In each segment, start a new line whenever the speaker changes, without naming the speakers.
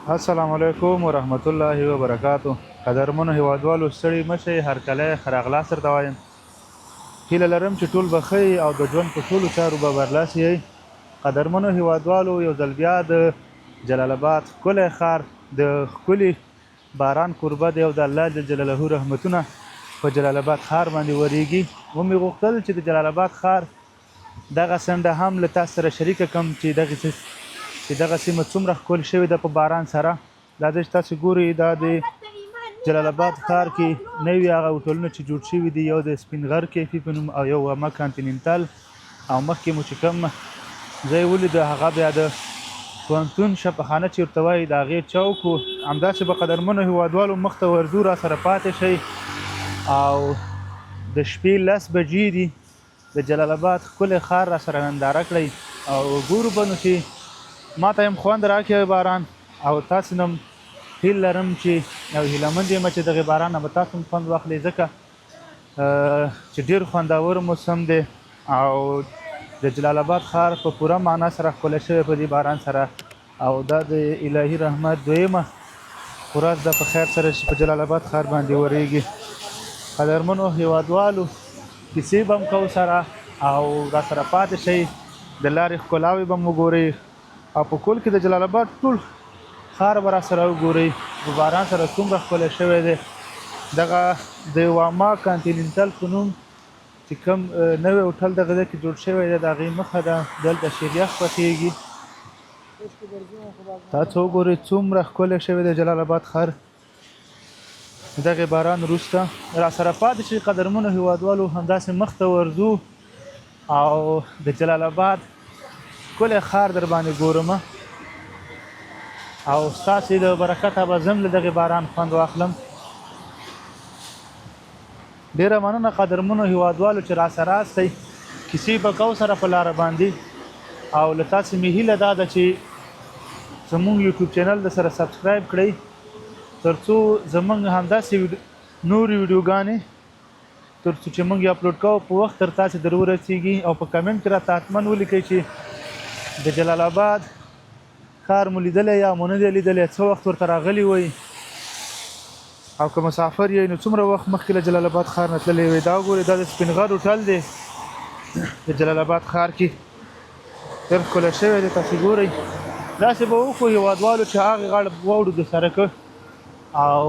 السلام علیکم ورحمت الله وبرکاتو. قدرمنو هیوادوالو ستړي مشئ، هرکلی ښه راغلاست درته وایم. هیله لرم چې ټول به ښه او د ژوند په ټولو چارو به برلاسي یئ. قدرمنو هیوادوالو، یو ځل بیا د جلال آباد ښکلی ښار د ښکلي باران کوربه دی او د الله جل جلاله رحمتونه په جلال آباد ښار باندې ورېږي. ومې غوښتل چې د جلال آباد ښار دغه څنډه هم له تاسو سره شریکه کړم چې دغه سیمه څومره ښکلې شوې ده په باران سره. دا چې تاسو ګورئ، دا د جلال آباد ښار کې نوي هغه هوټلونه چې جوړ شوي دي، یو د سپین غر کیفي په نوم او یو امه کانټیننټل، او مخکې مو چې کوم ځای ولیده هغه بیا د پوهنتون شفاخانه چې ورته وایي د هغې چوک و. همداسې به قدرمنو هیوادوالو مخ ته ورځو، راسره پاتې شئ او د شپې 10 بجې دي. د جلال آباد ښکلی ښار راسره ننداره کړئ او ګورو به نو چې ما ته هم خوند راکړي باران، او تاسو نه هیله لرم چې او هیلهمند یم چې دغې باران نه به تاسو هم خوند واخلئ، ځکه چې ډېر خوندور موسم دی او د جلال آباد ښار په پوره معنا سره ښکلی شوی په دې باران سره، او دا د الهي رحمت دویمه ورځ ده په خیر سره چې په جلال آباد ښار باندې ورېږي. قدرمنو هیوادوالو، کیسې به هم کوو سره او راسره پاتې شئ، د لارې ښکلاوې به مو ګورئ او په کل کې د جلال آباد ټول ښار به راسره وګورئ په باران سره څومره ښکلی شوی دی. دغه د یو عامه کانټیننټل په نوم چې کوم نوی هوټل دغه ځای کې جوړ شوی دی، د هغې مخه ده، دلته شیریخ پخېږي. تاسو وګورئ څومره ښکلی شوی دی جلال آباد ښار. دغې باران وروسته راسره پاتې شئ قدرمنو هیوادوالو، همداسې مخ ته ورځو او د جلال آباد ښکلی ښار در باندې ګورم او ستاسې د برکته به زه هم له دغې باران خوند واخلم. ډېره مننه قدرمنو هیوادوالو چې راسره راستئ، کیسې به کوو سره په لاره باندې، او له تاسې مې هیله دا ده چې زمونږ یوټیوب چینل د سره سبسکرایب کړئ، تر څو زمونږ همداسې نورې ویډیوګانې تر څو چې موږ یې اپلوډ کوو په وخت تر تاسې در ورسېږي. او په کمنټ کې راته حتما ولیکئ چې د جلال آباد ښار مو لیدلی یا مو نه دی لیدلی، څه وخت ورته راغلی وئ، او که مسافر یئ نو څومره وخت مخکې له جلال آباد ښار نه تللی وئ. دا وګورئ، دا د سپین غر هوټل دی د جلال آباد ښار کې، ډېر ښکلی شوی دی. تاسې ګورئ، داسې به وکړو هیوادوالو چې هغې غاړه واوړو د سړکه، او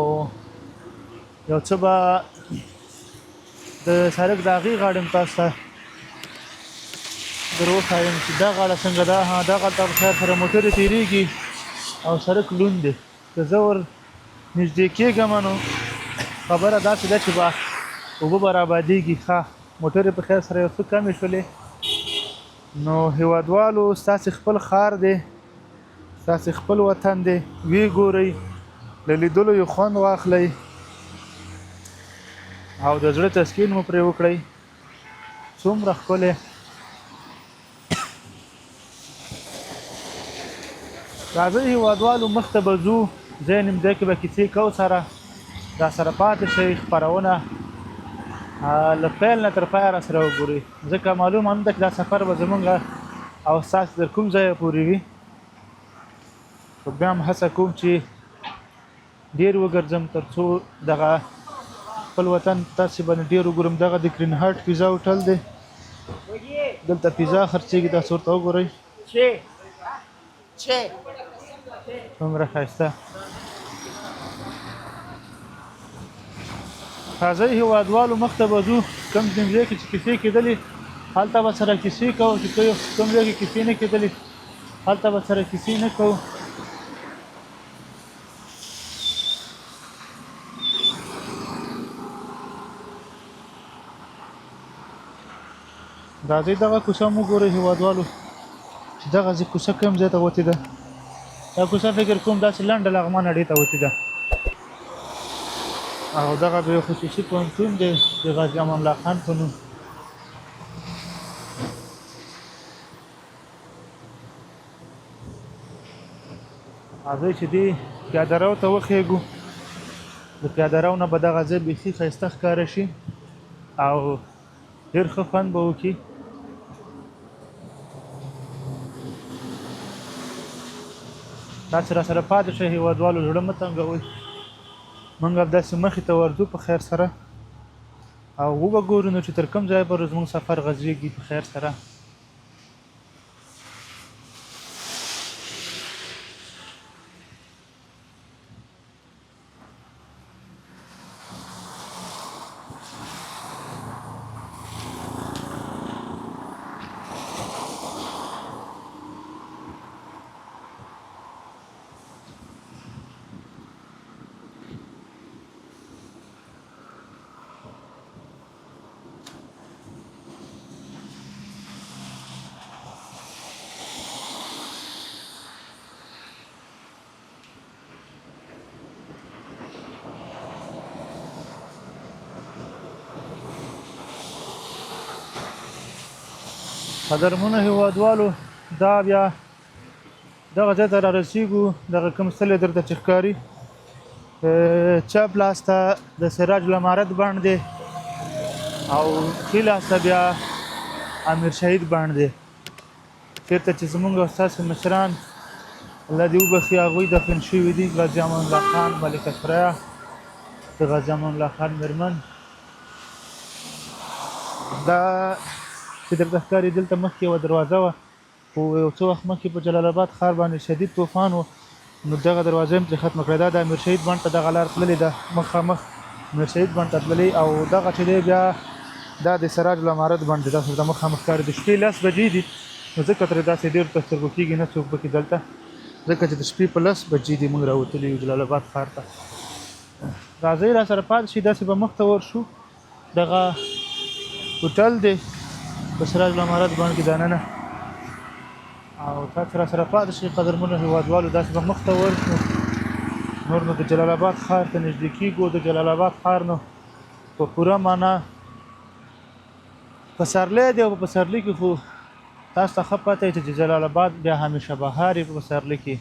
یو څه به د سړک د هغې غاړې هم تاسو ته در وښایم چې دا غاړه څنګه ده. دا غاړه ته په خیر سره موټرې تېرېږي او سړک لوند دی. که زه ور نږدې کېږم نو خبره داسې ده چې به اوبه به رابادېږي. ښه موټرې په خیر سره یو څه کمې شولې. نو هیوادوالو، ستاسې خپل ښار دی، ستاسې خپل وطن دی، ویې ګورئ، له لیدلو یې خوند واخلئ او د زړه تسکین مو پرې وکړئ. څومره ښکلی. راځئ هیوادوالو، مخ ته به ځو، ځای نیم ځای کې به کیسې کوو سره، راسره پاتې شئ. خپرونه له پیل نه تر پایه راسره وګورئ، ځکه معلومه نه ده چې دا سفر به زموږ او ستاسې تر کوم ځایه پورې وي. خو بیا هم هڅه کوم چې ډېر وګرځم تر څو دغه خپل وطن تاسې باندې ډېر وګورم. دغه د گرین هارټ پیزا هوټل دی، دلته پیزا خرڅېږي، تاسو ورته وګورئ څومره ښایسته. راځئ هیوادوالو، مخ ته به ځو، کوم ځای کې چې کیسې کېدلې هلته به سره کیسې کوو، چې کوم ځای کې کیسې نه کېدلې هلته به سره کیسې نه کوو. راځئ دغه کوڅه مو ګورئ هیوادوالو، چې دغه کوڅه کوم ځای ته وتې ده. دا کوڅه فکر کوم داسې لنډه لغمان اډې ته وتې ده، او دغه به یو خصوصي پوهنتون دی د غازي امان الله خان په نوم. راځئ چې دې پیاده رو ته وخېږو، د پیاده رو نه به دغه ځای بیخي ښایسته ښکاره شي او ډېر ښه خوند به وکړي. تاسو را سره پاتې شئ هیوادوالو زړه مه تنګوئ موږ همداسې مخې ته ورځو په خیر سره او وبه ګورو نو چې تر کوم ځای به زموږ سفر غځېږي په خیر سره قدرمنو هیوادوالو دا بیا دغه ځای ته رارسېږو دغه کوم څلی درته چې ښکاري چپ لاس ته د سراج العمارت بڼ دی او ښي لاس ته بیا امیر شهید بڼ دی چېرته چې زموږ او ستاسې مشران الله دې وبخي هغوی دفن شوي دي غازي امان الله خان ملکه ثریا د غازي امان الله خان مېرمن دا چې درته ښکاري دلته مخکې یوه دروازه وه خو یو څه وخت مخکې په جلال آباد ښار باندې شدید طوفان و نو دغه دروازه یې پرې ختمه کړې ده د امیر شهید بڼ ته دغه لار تللې ده مخامخ امیر شهید بڼ ته تللې او دغه چې دی بیا دا د سراج العمارت بڼ دی داسې ورته مخامخ ښکاري د شپې 10 بجې دي نو ځکه ترې داسې ډېر ته سترګو کېږي نه څوک پکې دلته ځکه چې د شپې په 10 بجې دي موږ راوتلي یو جلال آباد ښار ته راځئ را سره پاتې شي داسې به مخ ته ورشو دغه هوټل دی په سراج العمارت بڼ کې دننه او تاسو را سره پاتې شئ قدرمنو هیوادوالو داسې به مخ ته ورشو نور نو د جلال آباد ښار ته نږدې کېږو د جلال آباد ښار نو په پوره معنا پسرلی دی او په پسرلي کې خو تاسو ته ښه پته وي چې جلال آباد بیا همیشه بهار وي په پسرلي کې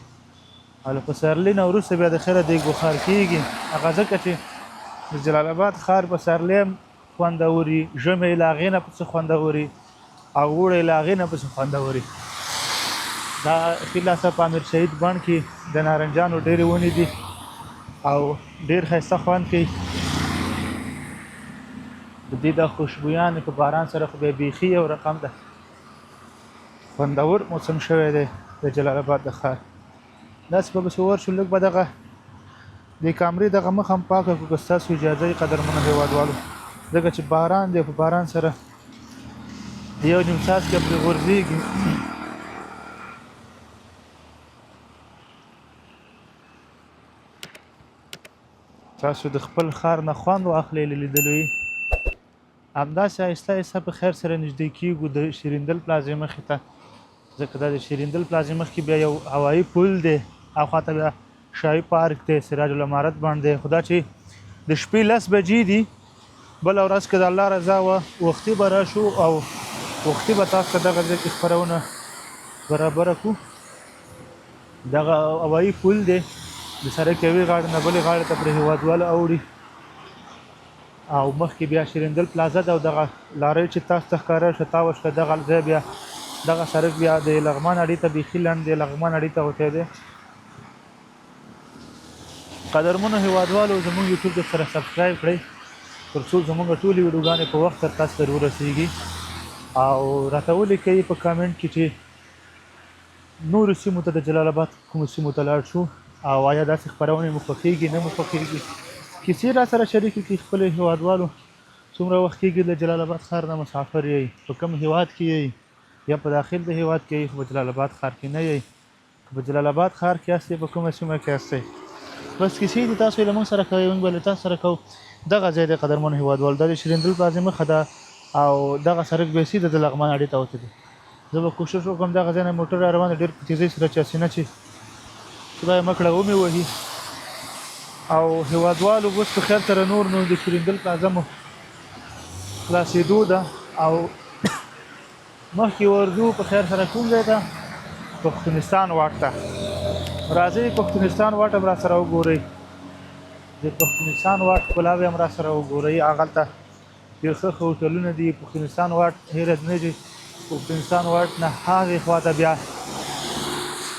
او له پسرلي نه وروسته بیا د خیره دیګ بخار کېږي هغه ځکه چې د جلال آباد ښار پسرلی هم خوندور وي ژمی یې له هغې نه پسې خوندور وي او اوړی یې له هغې نه پسې خوندور وي دا ښي لاسه په امیر شهید بڼ کې د نارنجانو ډېرې ونې دي او ډېر ښایسته خوند کوي د دې دا خوشبویانې په باران سره خو بیا بیخي یو رقم ده خوندور موسم شوی دی د جلال آباد د ښار داسې به پسې ورشو لږ به دغه د کامرې دغه مخ هم پاکه کړو که ستاسو اجازه وي قدرمنو هیوادوالو ځکه چې باران دی په باران سره د یو نیم څاڅکي پرې غورځېږي تاسو د خپل ښار نه خوند واخلئ له لیدلو یې همداسې آهسته آهسته په خیر سره نږدې کېږو د شیریندل پلازې مخې ته ځکه دا د شیریندل پلازې مخکې بیا یو هوایي پل دی هاخوا ته بیا شاهي پارک دی سراج العمارت بڼ دی خو دا چې د شپې 10 بجې دي بله ورځ که د الله رضا وه وختي به راشو او وختي به تاسو ته دغه ځای کې خپرونه برابره کړو دغه هوایي پل دی د سړک یوې غاړې نه بلې غاړې ته پرې هیوادواله اوړي او مخکې بیا شیریندل پلازه ده او دغه لارۍ چې تاسو ته ښکاره شوه تاوه شوه دغه ځای بیا دغه سړک بیا د لغمان اډې ته بیخي لنډ دی لغمان اډې ته وتی دی قدرمنو هیوادوالو زموږ یوټیوب د سره سبسکرایب کړئ تر څو زموږ ټولې ویډیوګانې په وخت سره تاسو ته ورسیږي او راته ولیکئ په کامنټ کې چې نورو سیمو ته د جلال آباد کومو سیمو ته لاړ شو او آیا داسې خپرونې مو خوښېږي نه مو خوښېږي کیسې را سره شریکې کړي خپلو هیوادوالو څومره وخت کېږي د جلال آباد ښار نه مسافر یئ په کوم هیواد کې یئ یا په داخل د هیواد کې یئ خو په جلال آباد ښار کې نه یئ که په جلال آباد ښار کې یاستئ په کومه سیمه کې یاستئ بس کیسې دي تاسو یې له موږ سره کوئ موږ به له تاسو سره کوو دغه ځای د قدرمنو هیوادوالو دا د شیریندل پلازې مخه ده او دغه سړک بیا سیده د لغمان اډې ته وتی دی زه به کوشش وکړم دغه ځای نه موټر را روان دی ډېر په تیزۍ سره چې اسینه چې خدای مکړه ومې وهي او هیوادوالو اوس په خیر سره نور نو د شیریندل پلازه مو خلاصېدو ده او مخکې ورځو په خیر سره کوم ځای ته پښتونستان واټ ته راځئ پښتونستان واټ هم را سره وګورئ د پښتونستان واټ ښکلاوې هم را سره وګورئ هغلته ډېر ښه ښه هوټلونه دي پښتونستان واټ هیرت نه دي پښتونستان واټ نه هغې خوا ته بیا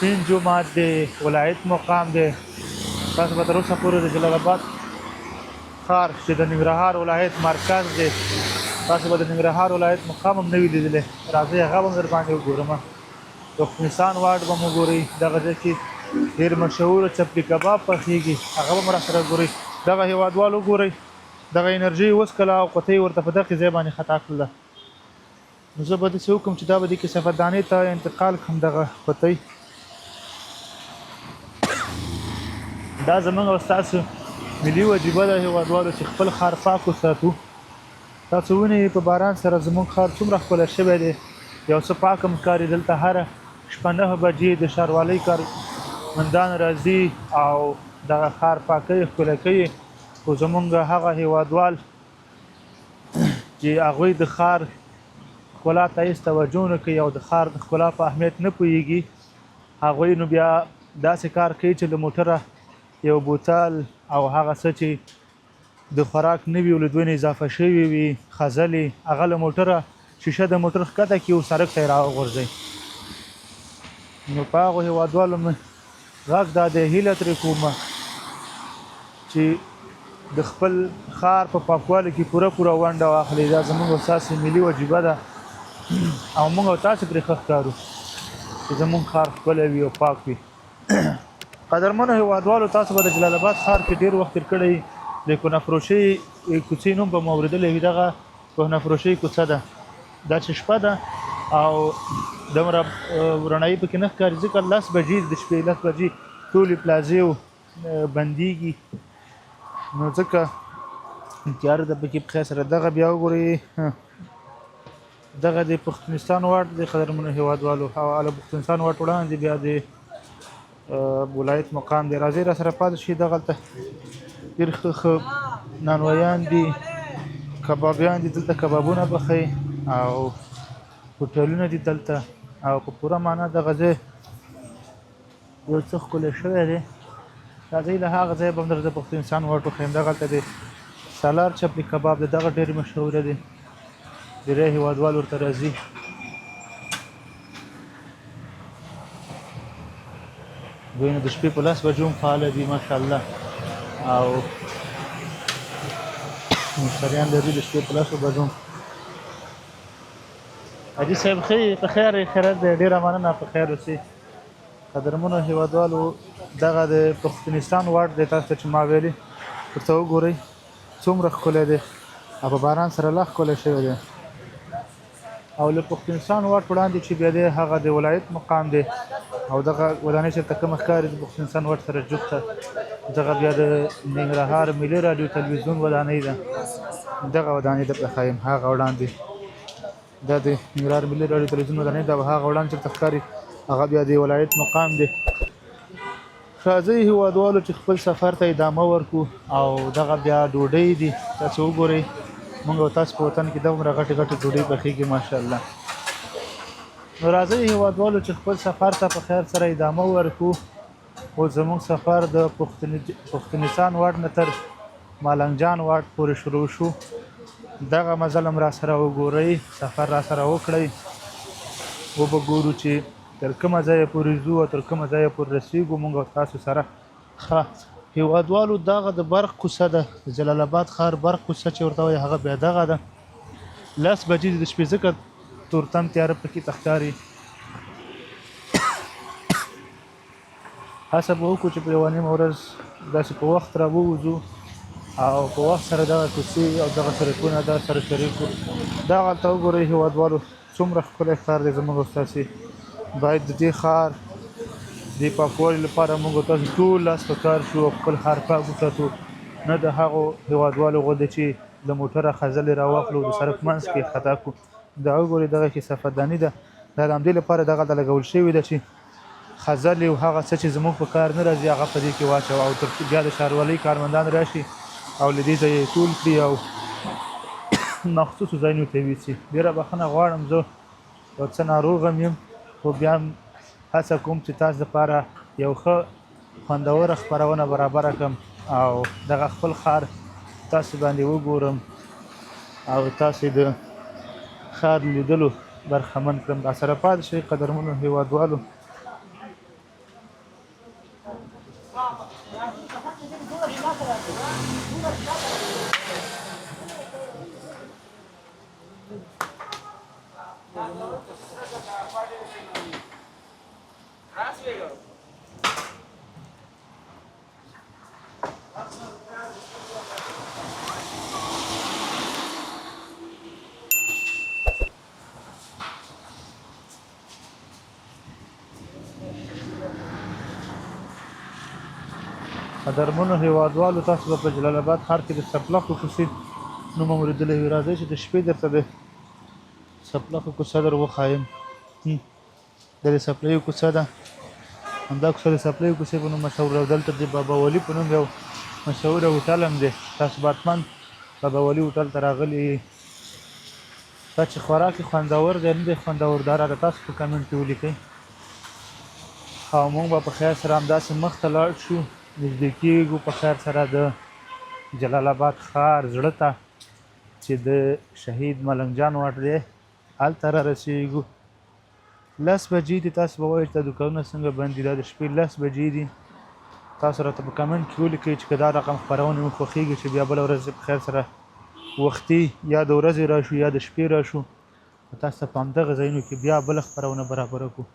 سپین جومات دی، ولایت مقام دی. تاسو به تر اوسه پورې د جلال آباد ښار چې د ننګرهار ولایت مرکز دی، تاسو به د ننګرهار ولایت مقام هم نه وي لیدلی. راځئ هغه به هم در باندې وګورم. پښتونستان واټ به مو ګورئ. دغه ځای کې ډېر مشهوره چپلي کباب پخېږي، هغه به مو راسره ګورئ. دغه هېوادوال وګورئ، دغه انرژي وڅکله او قطۍ ورته په دغې ځای باندې خطا کړله. نو زه به داسې وکړم چې دا به دې کې سفردانې ته انتقال کړم دغه قطۍ. دا زموږ او ستاسو ملي وجیبه ده هېوادوالو چې خپل ښار پاک وساتو. تاسو وینئ په باران سره زموږ ښار څومره ښکلی شوی دی، یو څه پاک هم ښکاري. دلته هره شپه 9 بجې د ښاروالۍ کارمندان راځي او دغه ښار پاکوي، ښکلی کوي. خو زموږ هغه هېوادوال چې هغوی د ښار ښکلا ته هېڅ توجه نه کوي او د ښار د ښکلا په اهمیت نه پوهېږي، هغوی نو بیا داسې کار کوي چې له موټره یو بوتل او هغه څه چې د خوراک نه وي او له دوی نه اضافه شوي وي خځلې، هغه له موټره شیشه د موټر ښکته کړي او سړک ته یې راوغورځوي. نو په هغو هېوادوالو مې غږ دا دی، هیله ترې کومه چې د خپل ښار په پاکوالي کې پوره ونډه واخلي. دا زموږ او ستاسې ملي وجیبه ده او موږ او تاسې پرې ښه ښکارو چې زموږ ښار ښکلی وي او پاک وي. قدرمنو هېوادوالو، تاسو به د جلال آباد ښار کې ډېر وخت تېر کړی. د کونهفروشۍ کوڅې نوم به مو اورېدلی وي. دغه کونهفروشۍ کوڅه ده، دا چې شپه ده او دومره رڼایي پکې نه ښکاري ځکه 10 بجې د شپې 10 بجې ټولې پلازې بندېږي، نو ځکه تیاره ده پکې په خیر سره. دغه بیا وګورئ، دغه د پښتونستان واټ د قدرمنو هېوادوالو او له پښتونستان واټ وړاندې بیا د ولایت مقام دی. راځئ راسره پاتې شئ. دغلته ډېر ښه نانوایان دي، کبابیان دي، دلته کبابونه پخوي او هوټلونه دي دلته او په پوره معنا دغه ځای یو څه ښکلی شوی دی. راځئ له هغه ځایه به هم درته پښتونستان واټ وښیم. دغلته د سالار چپلي کباب دی، دغه ډېر مشهوره دی، ډېری هېوادوال ورته راځي. دوی نو د شپې په 10 بجو هم فعاله دي ماشاءالله او مشتریان لري د شپې په 10 بجو. حاجي صاحب په خیر خیرات دی، ډېره مننه، په خیر اوسئ. قدرمنو هېوادوالو، دغه د پښتونستان واټ دی، تاسو ته چې ما ویلي ورته وګورئ څومره ښکلی دی او په باران سره لا ښکلی شوی دی. او له پښتونستان واټ وړاندې چې بیا دی هغه د ولایت مقام دی او دغه ودانۍ چې کومه ښکاري د پښتونستان واټ سره جوخته، دغه بیا د ننګرهار ملي راډیو تلویزیون ودانۍ ده. دغه ودانۍ درته ښایم، هغه وړاندې دا د ننګرهار ملي راډیو تلویزیون ودانۍ ده او هغه وړاندې چې درته ښکاري هغه بیا د ولایت مقام دی. راځئ هېوادوالو چې خپل سفر ته ادامه ورکړو او دغه بیا ډوډۍ دي، تاسو وګورئ موږ او تاسو په وطن کې دومره غټې ډوډۍ پخېږي ماشاءالله. نو راځئ هېوادوالو چې خپل سفر ته په خیر سره ادامه ورکړو او زموږ سفر د پښتونستان واټ نه تر مالنګ جان واټ پورې شروع شو. دغه مزل هم راسره وګورئ، سفر راسره وکړئ، وبه ګورو چې تر کومه ځایه پورې ځو او تر کومه ځایه پورې رسېږو موږ او تاسو سره. ښه هېوادوالو، دغه د برق کوڅه ده، د جلال آباد ښار برق کوڅه چې ورته وایي هغه بیا دغه ده. 10 بجې د شپې ځکه تورتم تیاره پکې ته ښکاري. هڅه به وکړو چې په یوه نیمه ورځ داسې په وخت راووځو او په وخت سره دغه کوڅې او دغه سړکونه دغه سره شریک کړو. دغلته وګورئ هېوادوالو څومره ښکلی ښار دی زموږ او ستاسې. باید د دې ښار د پاکوالي لپاره موږ او تاسو ټول لاس په کار شو او خپل ښار پاک وساتو، نه د هغو هېوادوالو غوندې چې له موټره خځلې راواخلو د سړک منځ کې خطا کړو. دا وګورئ دغه کې سفرداني ده، دا د همدې لپاره دغلته لګول شوې ده چې خځلې او هغه څه چې زموږ په کار نه راځي هغه په دې کې واچوه او تر بیا د ښاروالۍ کارمندان راشي او له دې ځایه یې ټول کړي او مخصوصو ځایونو ته یې یوسي. ډېره بښنه غواړم، زه یو څه ناروغ هم یم، خو بیا هم هڅه کوم چې تاسو دپاره یو ښه خوندوره خپرونه برابره کړم او دغه خپل ښار تاسو باندې وګورم او تاسو د ښار لیدلو برخمن کړم. راسره پاتې شئ قدرمنو هېوادوالو. قدرمنو هیوادوالو تاسو به په جلال آباد ښار کې د سپلخو کوڅې نوم مو لیدلی وي راځئ چې د شپې درته د سپلخو کوڅه در وښایم دا د سپلیو کوڅه ده همدا کوڅه د سپلیو کوڅې په نوم مشهوره ده دلته د بابا ولي په نوم یو مشهوره هوټل هم دی تاسو به حتما بابا ولي هوټل ته راغلي دا چې خوراک یې خوندور دی نه دی خوندور دا راته تاسو په کمنټ کې ولیکئ او موږ به په خیر سره همداسې مخ ته لاړ شو نږدې کېږو په خیر سره د جلال آباد ښار زړه ته چې د شهید ملنګ جان واټ دی هلته رارسېږو 10 بجې دي تاسو به وایئ چې دا دوکانونه څنګه بند دي دا د شپې 10 بجې دي تاسو راته په کمنټ کې ولیکئ چې که دا رقم خپرونې مو خوښېږي چې بیا بله ورځ په خیر سره وختي یا د ورځې راشو یا د شپې راشو تاسو ته په همدغه ځایونو کې بیا بله خپرونه برابره کړو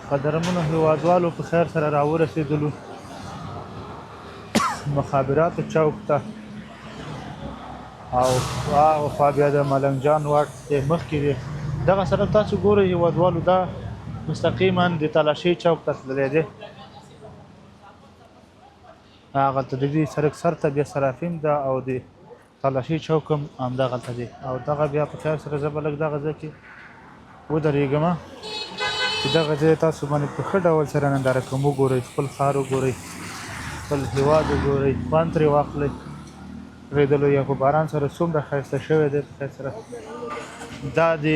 قدرمنو هیوادوالو په خیر سره راورسېدلو مخابراتو چوک ته او هغه خوا بیا د ملنګ جان واټ دی مخکې دی دغه سړک تاسو ګورئ هیوادوالو دا مستقیما د تالاشۍ چوک ته تللی دی هغلته د دې سړک سر ته بیا صرافیم ده او د تالاشۍ چوک هم همدغلته دی او دغه بیا په خیر سره زه به لږ دغه ځای کې ودرېږم چې دغه ځای تاسو باندې په ښه ډول سره ننداره کوم وګورئ خپل ښار وګورئ خپل هیواد وګورئ خوند ترې واخلئ ورېدلو یا په باران سره څومره ښایسته شوی دی په خیر سره دا د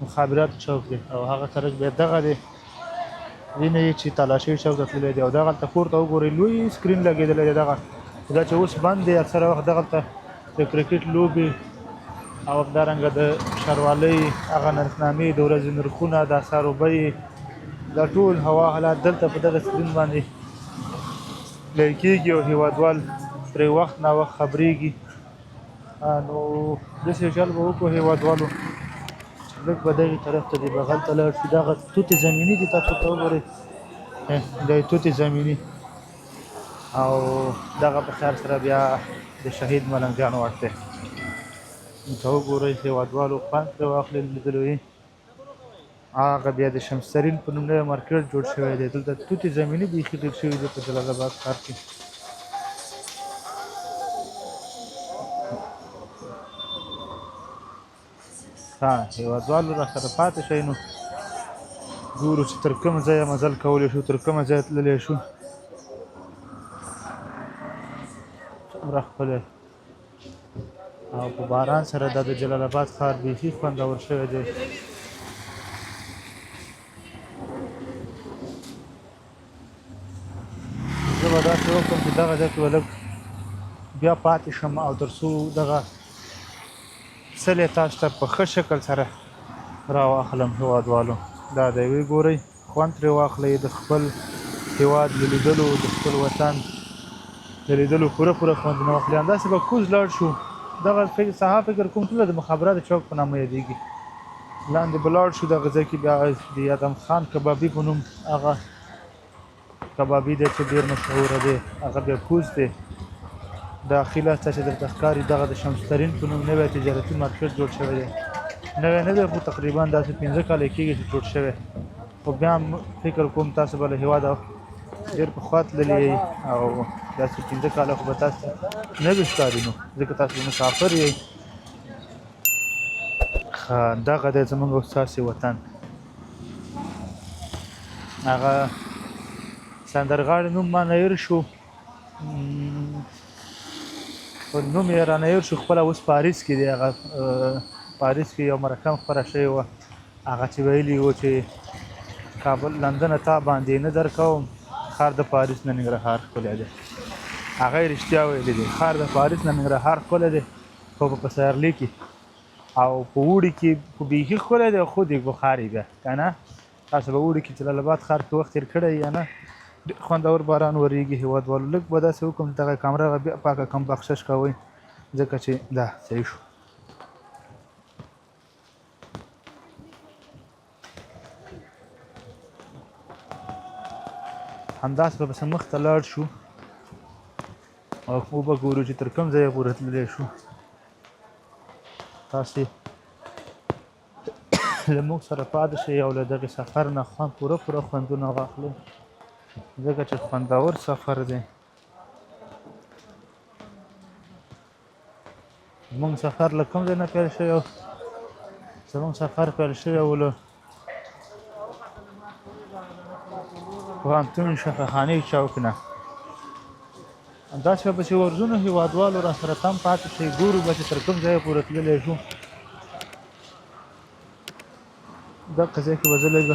مخابراتو چوک دی او هغه سړک بیا دغه دی وینئ چې تالاشۍ چوک ته تللی دی او دغلته پورته وګورئ لوی سکرین لګېدلی دی دغه دا چې اوس بند دی اکثره وخت دغلته د کرکټ لوبې او همدارنګه د ښاروالۍ هغه نرخنامې د ورځې نرخونه د اسعارو بیې دا ټول هوا حالات دلته په دغه سکرین باندې پلی کېږي او هیوادوال پرې وخت ناوخت خبرېږي نو داسې چل به وکړو هیوادوالو چې لږ به دغې طرف ته د بغل ته لاړ شو دغه توتې زمیني دي تاسو ته وګورئ دا توتې زمیني او دغه په خیر سره بیا د شهید ملنګ جان واټ دی ته وګورئ هیوادوالو خوند ترې واخلئ لیدلو یې هغه بیا د شمسرین په نوم نوی مارکېټ جوړ شوی دی دلته توتې زمیني بیخي ډېر شوي دي په جلال آباد ښار کې هیوادوالو را سره پاتې شئ نو ګورو چې تر کوم ځایه مزل کولی شو تر کومه ځایه تللی شو څومره ښکلی او په باران سره دا د جلال آباد ښار بیخي خوندور شوی دی زه به داسې وکړم چې دغه ځای کې به لږ بیا پاتې شم او تر څو دغه څلی تاسو ته په ښه شکل سره راواخلم هیوادوالو دا دی وګورئ خوند ترې واخلئ د خپل هیواد له لیدلو د خپل وطن د لیدلو پوره خوندونه واخلئ همداسې به کوز لاړ شو دغه سهار فکر کوم ټوله د مخابراتو چوک په نامه یادېږي لاندې به لاړ شو دغه ځای کې بیا د ادم خان کبابي په نوم هغه کبابي دی چې ډېر مشهوره دی هغه بیا کوز دی داخله ته چې درته ښکاري دغه د شمسترین په نوم نوی تجارتي مارکېټ جوړ شوی دی نوی نه دی خو تقریبا داسې 15 کاله کېږي چې جوړ شوی خو بیا هم فکر کوم تاسو به له هېواده ډېر پخوا تللي یئ او داسې 15 کاله خو به تاسو ته نه وي ښکاري نو ځکه تاسو مسافر یئ دغه دی زموږ او ستاسې وطن هغه سندرغاړي نوم ما نه هېر شو نوم یې رانه هېر شو خپله اوس پاریس کې دی هغه پاریس کې یو مرکه خپره شوې وه هغه چې ویلي وو چې کابل لندن تا باندې نه درکوم ښار د پاریس نه ننګرهار ښکلی دی هغه یې رښتیا ویلي دي ښار د پاریس نه ننګرهار ښکلی دی خو په پسرلي کې او په اوړي کې خو بیخي ښکلی دی خو د بخار یې بیا که نه تاسو به اوړي کې جلال آباد ښار کې وخت تېر کړی یا نه ډېر خوندور باران ورېږي هېوادوالو لږ به داسې وکړم چې دغه کامره به بیا پاکه کم بخشش کوئ ځکه چې دا صحیح شو همداسې به پسې مخ ته لاړ شو او وبه ګورو چې تر کوم ځایه پورې تللی شو تاسې له موږ سره پاتې شئ او له دغې سفر نه پوره خوندونه واخلئ ځکه چې خوندور سفر دی زموږ سفر له کوم ځای نه پیل شوی و زموږ سفر پیل شوی و له پوهنتون شفاخانې چوک نه همداسې به پسې ورځو نو هېوادوالو را سره تم پاتې شئ ګورو به چې تر کوم ځایه پورې تللی شو دغه ځای کې به زه لږ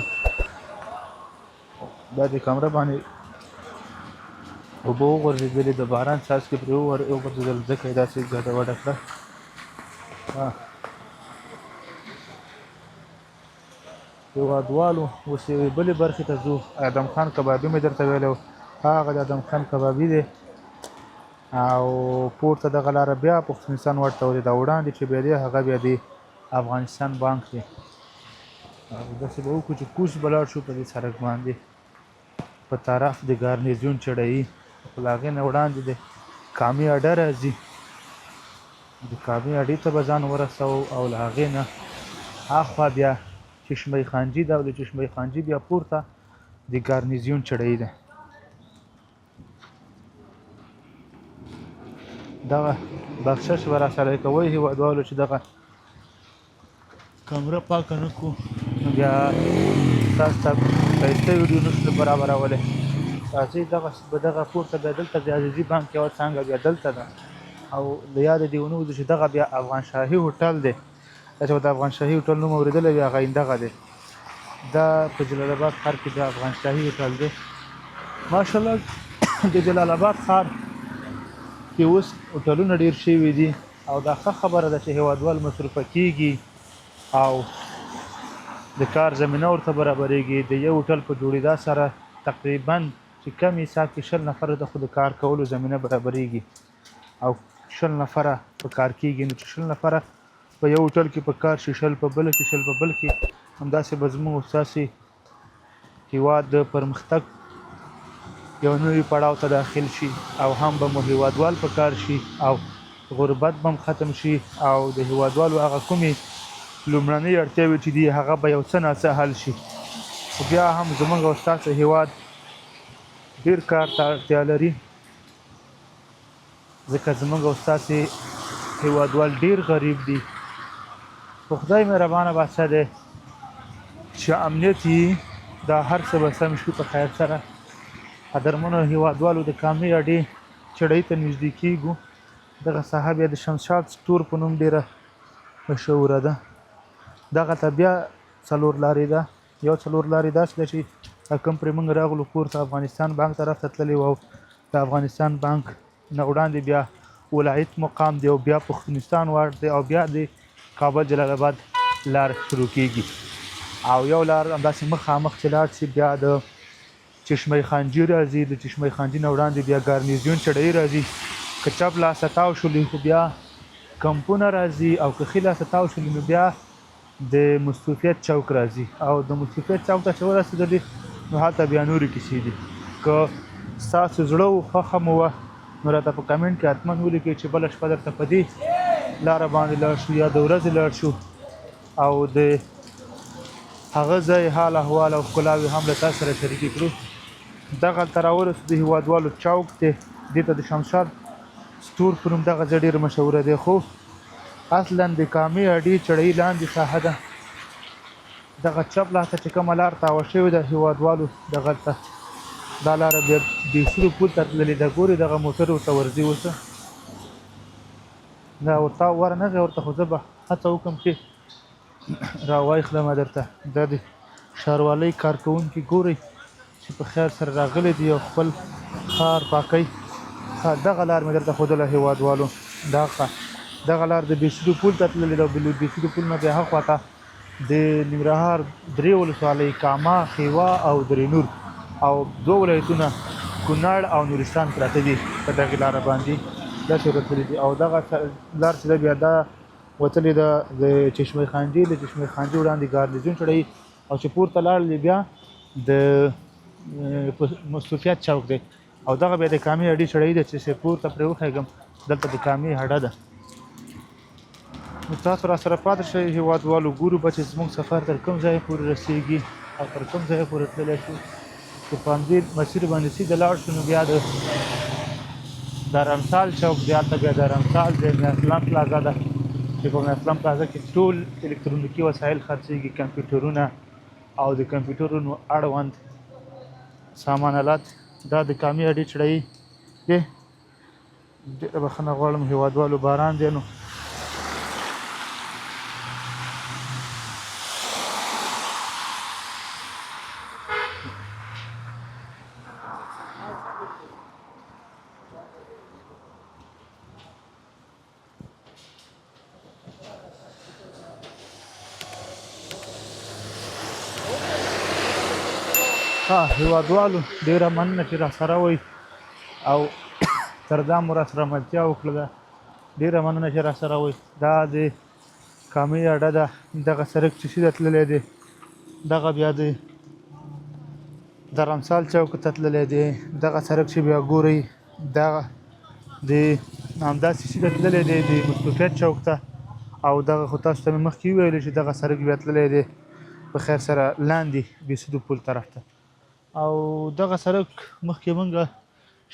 دا د کمره باندې اوبه وغورځېدلې د باران څاڅکي پرې وغورځېدل ځکه یې داسې ګډه وډه کړه هېوادوالو اوس یوې بلې برخې ته ځو ادم خان کبابي مې درته ویلی و هغه د ادم خان کبابي دی او پورته دغه لاره بیا پښتونستان ورته ولې دا وړاندې چې بیا دی هغه بیا د افغانستان بانک دی داسې به وکړو چې کوز به لاړ شو په دې سړک باندې په طرف د ګارنیزیون چړهایي خو له هغې نه وړاندې د کامې اډه راځي د کامې اډې ته به ځان ورسوو او له هغې نه هاخوا بیا چشمه خانجي ده او د چشمه خانجي بیا پورته د ګارنیزیون چړهایي ده دغه بخشش به راسره کوئ هېوادوالو چې دغه کمره پاکه نه کړو نو بیا تاسو ته ښایسته ویډیو نه شو برابرولی راځئ دغه پورته بیا دلته د عزیزي بانک یوه څانګه بیا دلته ده او له یاده دې ونه وځو چې دغه بیا افغان شاهي هوټل دی دا چې د افغان شاهي هوټل نوم اورېدلی وي هغه دغه دی دا په جلال آباد ښار کې د افغان شاهي هوټل دی ماشاءالله د جلال آباد ښار کې اوس هوټلونه ډېر شوي دي او دا ښه خبره ده چې هېوادوال مصروفه کېږي او د کار زمینه ورته برابرېږي د یو هوټل په جوړېدا سره تقریبا چې کم حساب کې 20 نفره د خو د کار کولو زمینه برابرېږي او 20 نفره په کار کېږي نو چې 20 نفره په یو هوټل کې په کار شي 20 په بل کې 20 په بل کې همداسې به زموږ ستاسې هېواد د پرمختګ یو نوي پړاو ته داخل شي او هم به مو هېوادوال په کار شي او غربت به هم ختم شي او د هېوادوالو هغه کومې لومړنۍ اړتیاوې چې دي هغه به یو څه ناڅه حل شي خو بیا هم زموږ او ستاسو هېواد ډېر کار ته اړتیا لري ځکه زموږ او ستاسې هېوادوال ډېر غریب دي خو خدای مهربانه بادشاه دی چې امنیت یې دا هر څه به سم شي په خیر سره قدرمنو هېوادوالو د کامې اډې چړهایي ته نږدې کېږو دغه ساحه بیا د شمشاد سټور په نوم ډېره مشهوره ده دغه ته بیا څلور لارې ده یو څلور لارې داسې ده چې کوم پرې موږ راغلو پورته افغانستان بانک طرف ته تللی و او د افغانستان بانک نه وړاندې بیا ولایت مقام دی او بیا پښتونستان واټ دی او بیا د کابل جلال آباد لار شروع کېږي او یو لار همداسې مخامخ چې لاړ شي بیا د چشمه خانجي راځي د چشمه خانجي نه وړاندې بیا ګارنیزیون چړهایي راځي که چپ لاسه تاو شولې خو بیا کمپونه راځي او که ښي لاسه تاو شولې نو بیا د مستوفیت چوک راځي او د مستوفیت چوک ته چې ورسېدلې نو هلته بیا نورې کیسې دي که ستاسو زړه و خوښه مو وه نو راته په کمنټ کې حتما ولیکئ چې بله شپه درته په دې لاره باندې لاړ شو یا د ورځې لاړ شو او د هغه ځای حال احوال او ښکلاوې هم له تاسو سره شریکې کړو دغلته راورسېدو د هېوادوالو چوک دی دې ته د شمشاد سټور په نوم دغه ځای ډېر مشهوره دی خو اصلا د کامې اډې چړهایي لاندې ساحه ده دغه چپ لاسته چې کومه لار تاوه شوې ده هېوادوالو دغلته دا لاره بیا د سرو پل ته تللې ده ګورې دغه موټر ورته ورځي اوسه دا ورته ورنغې ورته خو زه به هڅه وکړم چې راوایخلم درته دا د ښاروالۍ کارکوونکي ګورئ چې په خیر سره راغلي دي او خپل ښار پاکوي. دغه لار مې درته ښودله هېوادوالو، دغه لار د بیسیدو پول ته تللې ده او بیسیدو پول نه بیا هاخوا ته د ننګرهار درې ولسوالۍ کاما، خیوا او درې نور او دوه ولایتونه کونړ او نورستان پراته دي په دغې لاره باندې داسې ورتللي دي. او دغه لار چې ده بیا دا وتلې ده د چشمه خانجې، له چشمه خانجې وړاندې ګارنیزون چړوي او چې پورته لاړلې بیا د مصطفیات چوک دی او دغه بیا د کامې هډې چړوي ده چې پورته پرې وخېږم دلته د کامې هډه ده. نو تاسو راسره پاتې شئ هېوادوالو، ګورو به چې زموږ سفر تر کوم ځایه پورې رسېږي او تر کوم ځایه پورې تللی شو. چې په همدې مسیر باندې سیده لاړ شو نو بیا د دارمسال چوک دی، هلته بیا دارمسال دی، میاسلام پلازا ده چې په میاسلام پلازا کې ټول الکترونیکي وسایل خرڅېږي، کمپیوټرونه او د کمپیوټرونو اړوند سامان آلات. دا د کامې هډې چړوي دی. ډېره بښنه غواړم هېوادوالو، باران دی نو هېوادوالو ډېره مننه چې راسره وئ او تر دا مو راسره ملتیا وکړله. ډېره مننه چې راسره وئ. دا د کامې هډه ده، دغه سړک چې سیده تللی دی دغه بیا د دارمسال چوک ته تللی دی. دغه سړک چې بیا ګورئ دغه د همداسې سیده تللی دی د مصطفیات چوک ته او دغه خو تاسو ته مې مخکې وویلې چې دغه سړک بیا تللی دی په خیر سره لاندې بیسیدو پل طرف ته. او دغه سړک مخکې موږ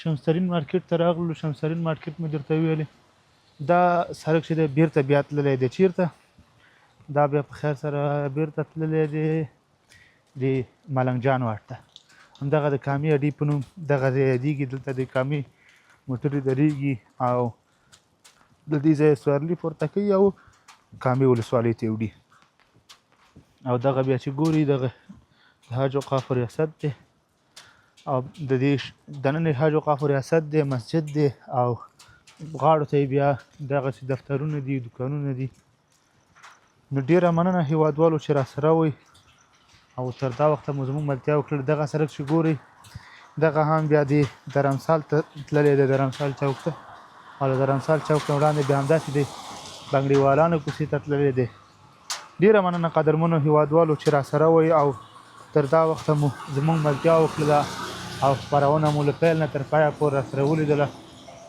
شمسرین مارکیټ ته راغلو. شمسرین مارکیټ مې درته ویلې دا سړک چې دی بیرته بیا تللی دی چیرته؟ دا بیا په خیر سره بیرته تللی دی د ملنګ جان واټ ته. همدغه د کامې هډې په نوم دغه ځای یادېږي. دلته د کامې موټرې درېږي او د دې ځایه سوارلي پورته کوي او کامې ولسوالۍ ته وړي. او دغه بیا چې ګوري دغه د حاج اوقافو ریاست دی او د دې دننه حاج اوقافو ریاست دی، مسجد دی او غاړو ته یې بیا دغسې دفترونه دي، دوکانونه دي. نو ډېره مننه هېوادوالو چې راسره وئ او تر دا وخته مو زموږ ملتیا وکړل. دغه سړک چې ګورئ دغه هم بیا د دارمسال ته تللی دی، دارمسال چوک ته او د دارمسال چوک نه وړاندې بیا همداسې د بنګړیوالانو کوڅې ته تللی دی. ډېره مننه قدرمنو هېوادوالو چې راسره وئ او تر دا وخته مو زموږ ملتیا وکړله او خپرونه مو له پیل نه تر پایه پورې راسره ولیدله.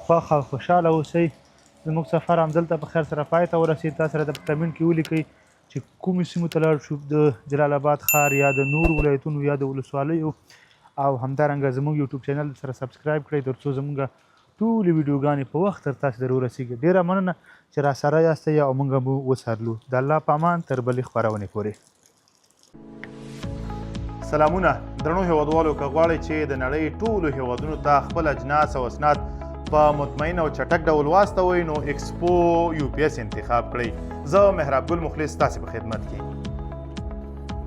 خوښ او خوشحاله اوسئ. زموږ سفر همدلته په خیر سره پای ته ورسېد. تاسو راته په کمنټ کې ولیکئ چې کومې سیمو ته لاړ شو، د جلال آباد ښار یا د نورو ولایتونو یا د ولسوالیو. او همدارنګه زموږ یوټیوب چینل سره سبسکرایب کړئ تر څو زموږ ټولې ویډیوګانې په وخت تر تاسو در ورسېږي. ډېره مننه چې راسره یاستئ او موږ مو وڅارلو. د الله په امان تر بلې خپرونې پورې. سلامونه درنو هېوادوالو، که غواړئ چې د نړۍ ټولو هېوادونو ته خپل اجناس او اسناد په مطمئن او چټک ډول واستوئ نو ایکسپو UPS انتخاب کړئ. زه مهراب ګل مخلص تاسې په خدمت کې.